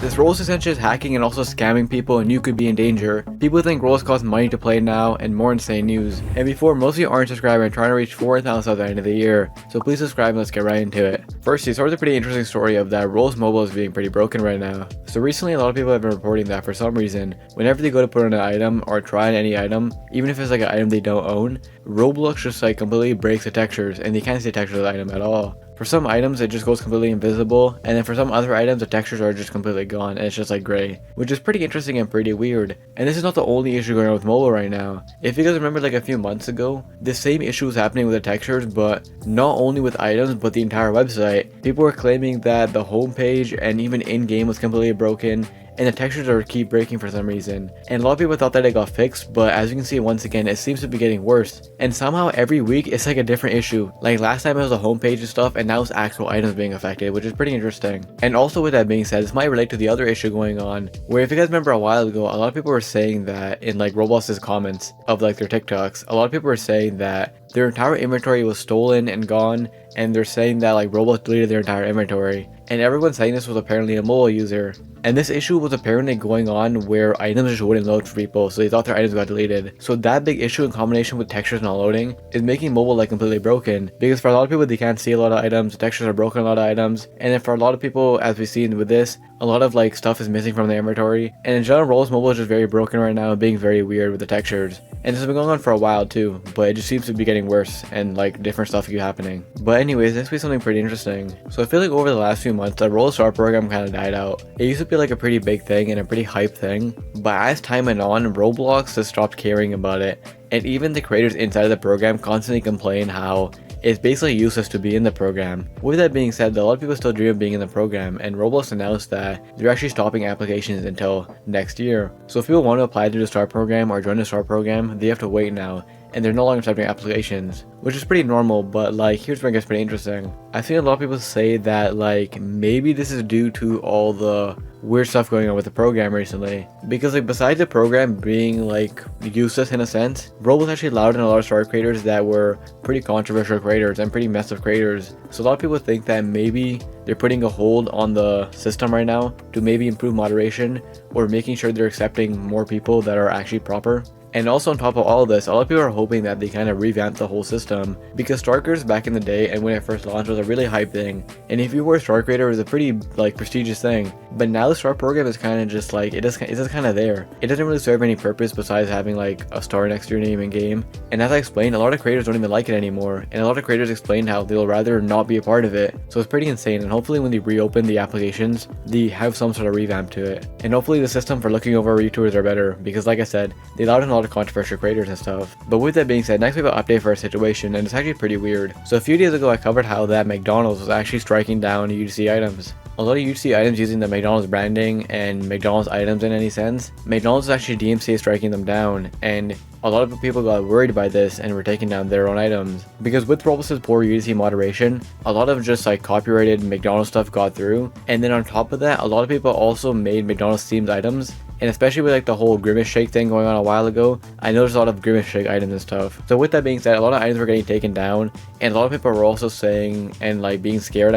This Roblox essentially is hacking and also scamming people, and you could be in danger. People think Roblox costs money to play now, and more insane news. And before, most of you aren't subscribed and trying to reach 4,000 at the end of the year, so please subscribe and let's get right into it. Firstly, start with a pretty interesting story of that Roblox Mobile is being pretty broken right now. So recently, a lot of people have been reporting that for some reason, whenever they go to put on an item or try on any item, even if it's like an item they don't own, Roblox just like completely breaks the textures and they can't see the texture of the item at all. For some items, it just goes completely invisible, and then for some other items, the textures are just completely gone, and it's just like gray, which is pretty interesting and pretty weird. And this is not the only issue going on with mobile right now. If you guys remember like a few months ago, the same issue was happening with the textures, but not only with items, but the entire website. People were claiming that the homepage and even in-game was completely broken, and the textures are keep breaking for some reason. And a lot of people thought that it got fixed, but as you can see once again, it seems to be getting worse. And somehow every week it's like a different issue. Like last time it was the homepage and stuff, and now it's actual items being affected, which is pretty interesting. And also with that being said, this might relate to the other issue going on, where if you guys remember a while ago, a lot of people were saying that in like Roblox's comments of like their TikToks, a lot of people were saying that their entire inventory was stolen and gone, and they're saying that like Roblox deleted their entire inventory. And everyone saying this was apparently a mobile user. And this issue was apparently going on where items just wouldn't load for people, so they thought their items got deleted. So that big issue in combination with textures not loading is making mobile like completely broken, because for a lot of people they can't see a lot of items, the textures are broken on a lot of items, and then for a lot of people, as we've seen with this, a lot of like stuff is missing from the inventory. And in general, Roblox Mobile is just very broken right now, being very weird with the textures. And this has been going on for a while too, but it just seems to be getting worse and like different stuff keep happening. But anyways, this will be something pretty interesting. So I feel like over the last few months, the Roblox Star program kind of died out. It used to be like a pretty big thing and a pretty hype thing, but as time went on, Roblox just stopped caring about it. And even the creators inside of the program constantly complain how it's basically useless to be in the program. With that being said, a lot of people still dream of being in the program, and Roblox announced that they're actually stopping applications until next year. So if people want to apply to the STAR program or join the STAR program, they have to wait now, and they're no longer accepting applications, which is pretty normal. But like, here's where it gets pretty interesting. I've seen a lot of people say that like maybe this is due to all the weird stuff going on with the program recently, because like besides the program being like useless in a sense, Roblox actually allowed in a lot of star creators that were pretty controversial creators and pretty messed up creators. So a lot of people think that maybe they're putting a hold on the system right now to maybe improve moderation or making sure they're accepting more people that are actually proper. And also on top of all of this, a lot of people are hoping that they kind of revamp the whole system, because Star Creators back in the day and when it first launched was a really hype thing, and if you were a Star Creator it was a pretty like prestigious thing. But now the Star program is kind of just like, it's just kind of there. It doesn't really serve any purpose besides having like a star next to your name in game. And as I explained, a lot of creators don't even like it anymore, and a lot of creators explained how they'll rather not be a part of it. So it's pretty insane, and hopefully when they reopen the applications, they have some sort of revamp to it. And hopefully the system for looking over retours are better, because like I said, they allowed in a lot of controversial creators and stuff. But with that being said, next we have an update for our situation, and it's actually pretty weird. So a few days ago I covered how that McDonald's was actually striking down UGC items. A lot of UGC items using the McDonald's branding and McDonald's items in any sense, McDonald's is actually DMCA striking them down, and a lot of people got worried by this and were taking down their own items. Because with Roblox's poor UGC moderation, a lot of just like copyrighted McDonald's stuff got through, and then on top of that, a lot of people also made McDonald's themed items. And especially with like the whole Grimace Shake thing going on a while ago, I noticed a lot of Grimace Shake items and stuff. So with that being said, a lot of items were getting taken down, and a lot of people were also saying and like being scared,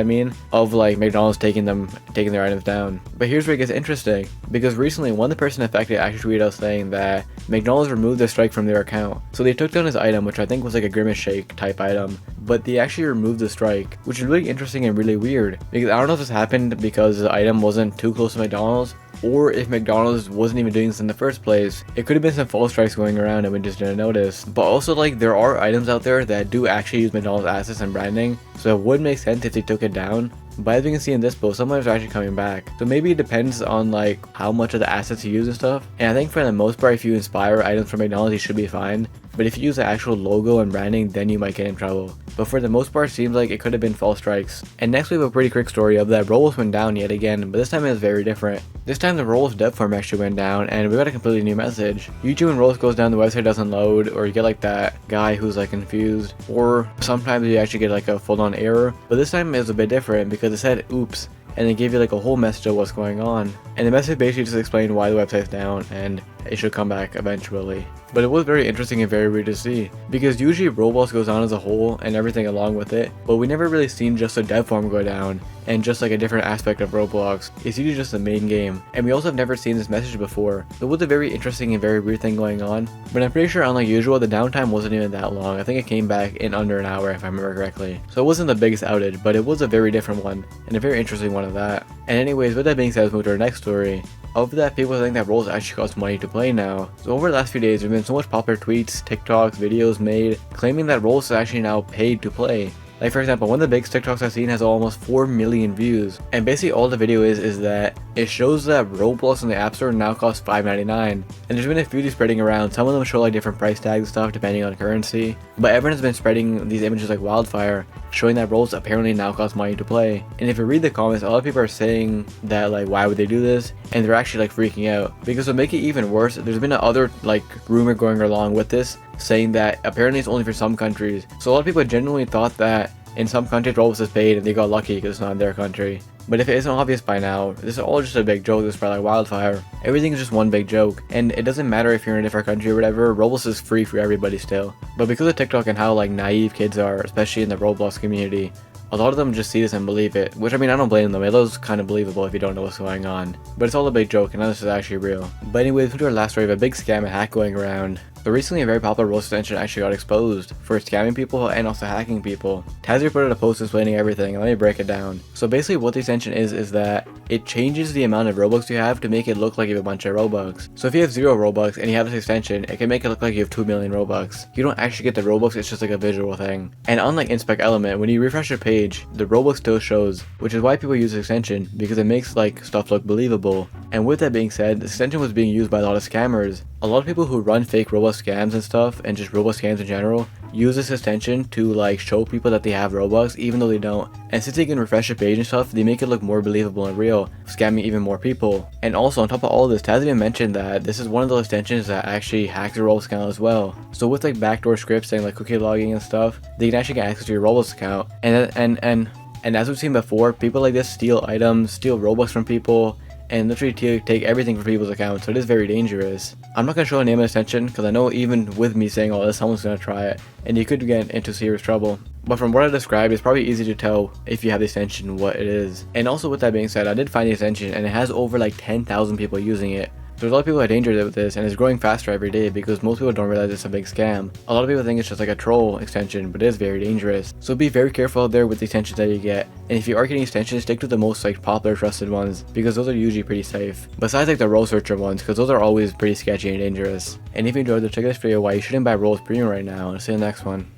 of like McDonald's taking their items down. But here's where it gets interesting, because recently one of the person affected actually tweeted out saying that McDonald's removed their strike from their account. So they took down his item, which I think was like a Grimace Shake type item, but they actually removed the strike, which is really interesting and really weird, because I don't know if this happened because the item wasn't too close to McDonald's, or if McDonald's wasn't even doing this in the first place. It could have been some false strikes going around and we just didn't notice. But also like there are items out there that do actually use McDonald's assets and branding, so it would make sense if they took it down. But as you can see in this post, some items are actually coming back. So maybe it depends on like how much of the assets you use and stuff. And I think for the most part, if you inspire items from McDonald's, you should be fine. But if you use the actual logo and branding, then you might get in trouble. But for the most part, it seems like it could have been false strikes. And next we have a pretty quick story of that Roblox went down yet again, but this time it was very different. This time the Roblox dev form actually went down, and we got a completely new message. Usually when Roblox goes down, the website doesn't load, or you get like that guy who's like confused, or sometimes you actually get like a full-on error. But this time it was a bit different because it said oops, and it gave you like a whole message of what's going on. And the message basically just explained why the website's down, and it should come back eventually. But it was very interesting and very weird to see, because usually Roblox goes on as a whole and everything along with it, but we never really seen just a dev farm go down and just like a different aspect of Roblox. It's usually just the main game, and we also have never seen this message before. So it was a very interesting and very weird thing going on, but I'm pretty sure unlike usual the downtime wasn't even that long. I think it came back in under an hour if I remember correctly. So it wasn't the biggest outage, but it was a very different one and a very interesting one of that. And anyways, with that being said, let's move to our next story. Of that, people think that Roblox actually costs money to play now. So over the last few days, there's been so much popular tweets, TikToks, videos made claiming that Roblox is actually now paid to play. Like for example, one of the biggest TikToks I've seen has almost 4 million views, and basically all the video is that it shows that Roblox on the App Store now costs $5.99, and there's been a few spreading around. Some of them show like different price tags and stuff depending on currency, but everyone has been spreading these images like wildfire, showing that Roblox apparently now costs money to play. And if you read the comments, a lot of people are saying that like why would they do this, and they're actually like freaking out, because to make it even worse, there's been another like rumor going along with this saying that apparently it's only for some countries. So a lot of people genuinely thought that in some countries Roblox is paid and they got lucky because it's not in their country. But if it isn't obvious by now, this is all just a big joke. This is probably like wildfire. Everything is just one big joke, and it doesn't matter if you're in a different country or whatever, Roblox is free for everybody still. But because of TikTok and how like naive kids are, especially in the Roblox community, a lot of them just see this and believe it, which I mean I don't blame them. It is kind of believable if you don't know what's going on, but it's all a big joke and none of this is actually real. But anyways, to our last story of a big scam and hack going around. But recently a very popular Roblox extension actually got exposed for scamming people and also hacking people. Tazzy put out a post explaining everything, and let me break it down. So basically what the extension is that it changes the amount of Robux you have to make it look like you have a bunch of Robux. So if you have 0 Robux and you have this extension, it can make it look like you have 2 million Robux. You don't actually get the Robux, it's just like a visual thing. And unlike Inspect Element, when you refresh your page, the Robux still shows, which is why people use this extension, because it makes like stuff look believable. And with that being said, this extension was being used by a lot of scammers. A lot of people who run fake Roblox scams and stuff, and just Roblox scams in general, use this extension to like show people that they have Robux even though they don't. And since they can refresh your page and stuff, they make it look more believable and real, scamming even more people. And also on top of all of this, Taz even mentioned that this is one of those extensions that actually hacks your Roblox account as well. So with like backdoor scripts saying like cookie logging and stuff, they can actually get access to your Roblox account. And as we've seen before, people like this steal items, steal Robux from people, and literally take everything from people's accounts, so it is very dangerous. I'm not going to show the name of the extension because I know even with me saying all this, someone's going to try it, and you could get into serious trouble. But from what I described, it's probably easy to tell if you have the extension what it is. And also with that being said, I did find the extension and it has over like 10,000 people using it. There's a lot of people that are dangerous with this, and it's growing faster every day because most people don't realize it's a big scam. A lot of people think it's just like a troll extension, but it is very dangerous. So be very careful out there with the extensions that you get. And if you are getting extensions, stick to the most like popular trusted ones, because those are usually pretty safe. Besides like the role searcher ones, because those are always pretty sketchy and dangerous. And if you enjoyed the check this video why you shouldn't buy Roblox Premium right now, and see you in the next one.